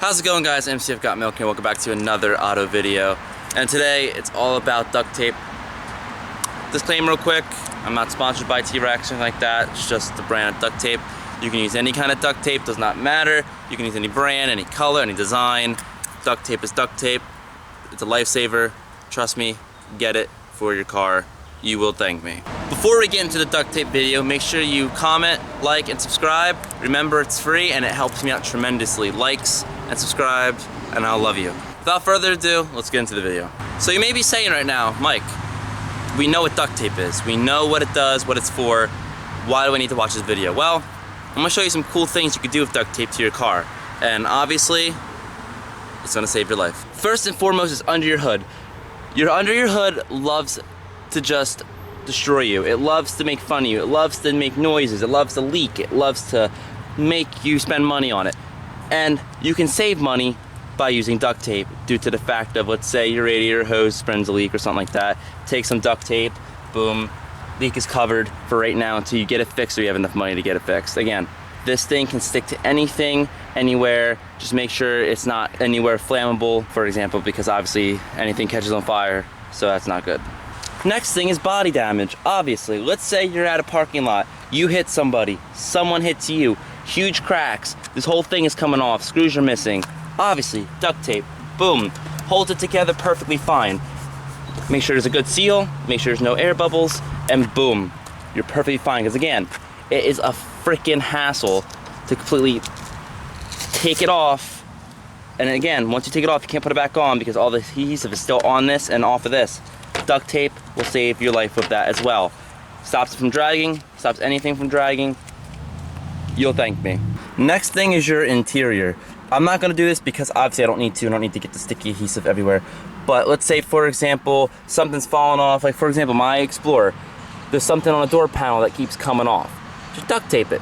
How's it going, guys? Mcfgotmillk and welcome back to another auto video. And today it's all about duct tape. Disclaimer real quick, I'm not sponsored by T-Rex or anything like that. It's just the brand of duct tape. You can use any kind of duct tape, does not matter. You can use any brand, any color, any design. Duct tape is duct tape. It's a lifesaver. Trust me, get it for your car. You will thank me. Before we get into the duct tape video, make sure you comment, like, and subscribe. Remember, it's free and it helps me out tremendously. Likes and subscribe, and I'll love you. Without further ado, let's get into the video. So you may be saying right now, Mike, we know what duct tape is. We know what it does, what it's for. Why do I need to watch this video? Well, I'm gonna show you some cool things you can do with duct tape to your car. And obviously, it's gonna save your life. First and foremost is under your hood. Your under your hood loves to just destroy you. It loves to make fun of you. It loves to make noises. It loves to leak. It loves to make you spend money on it. And you can save money by using duct tape due to the fact of, let's say your radiator hose springs a leak or something like that. Take some duct tape, boom, leak is covered for right now until you get it fixed or you have enough money to get it fixed. Again, this thing can stick to anything, anywhere. Just make sure it's not anywhere flammable, for example, because obviously anything catches on fire, so that's not good. Next thing is body damage. Obviously, let's say you're at a parking lot, you hit somebody, someone hits you, huge cracks, this whole thing is coming off, screws are missing. Obviously, duct tape, boom, holds it together perfectly fine. Make sure there's a good seal, make sure there's no air bubbles, and boom, you're perfectly fine. Because again, it is a freaking hassle to completely take it off. And again, once you take it off, you can't put it back on because all the adhesive is still on this and off of this. Duct tape will save your life with that as well. Stops it from dragging, stops anything from dragging. You'll thank me. Next thing is your interior. I'm not gonna do this because obviously I don't need to get the sticky adhesive everywhere. But let's say, for example, something's falling off, like for example, my Explorer. There's something on a door panel that keeps coming off. Just duct tape it.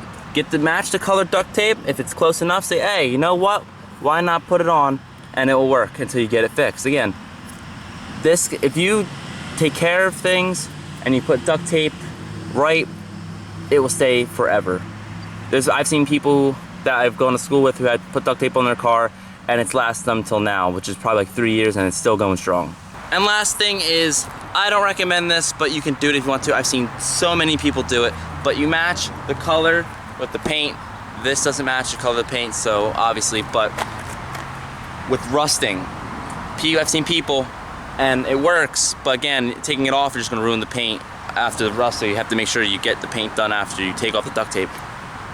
Match the color duct tape. If it's close enough, say, hey, you know what? Why not put it on and it will work until you get it fixed. Again, if you take care of things and you put duct tape right, it will stay forever. I've seen people that I've gone to school with who had put duct tape on their car and it's lasted them till now, which is probably like 3 years, and it's still going strong. And last thing is, I don't recommend this, but you can do it if you want to. I've seen so many people do it, but you match the color with the paint. This doesn't match the color of the paint, so obviously, but with rusting, I've seen people and it works, but again, taking it off, you're just gonna ruin the paint after the rust, so you have to make sure you get the paint done after you take off the duct tape.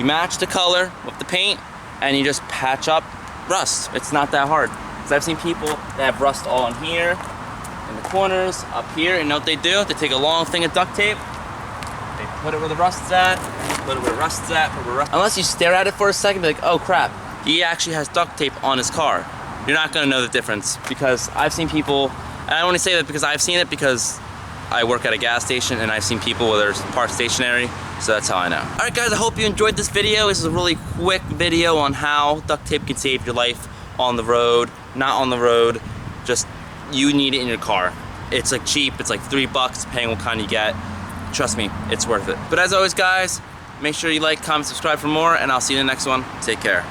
You match the color with the paint and you just patch up rust. It's not that hard. Because I've seen people that have rust all in here, in the corners, up here, and you know what they do? They take a long thing of duct tape, they put it where the rust's at, put it where rust's at, put it where rust. Unless you stare at it for a second, be like, oh crap, he actually has duct tape on his car. You're not gonna know the difference, because I've seen people, and I only say that because I've seen it because I work at a gas station and I've seen people where there's parked stationary, so that's how I know. Alright guys, I hope you enjoyed this video. This is a really quick video on how duct tape can save your life on the road, not on the road, just you need it in your car. It's like cheap, it's like $3 depending what kind you get. Trust me, it's worth it. But as always guys, make sure you like, comment, subscribe for more, and I'll see you in the next one. Take care.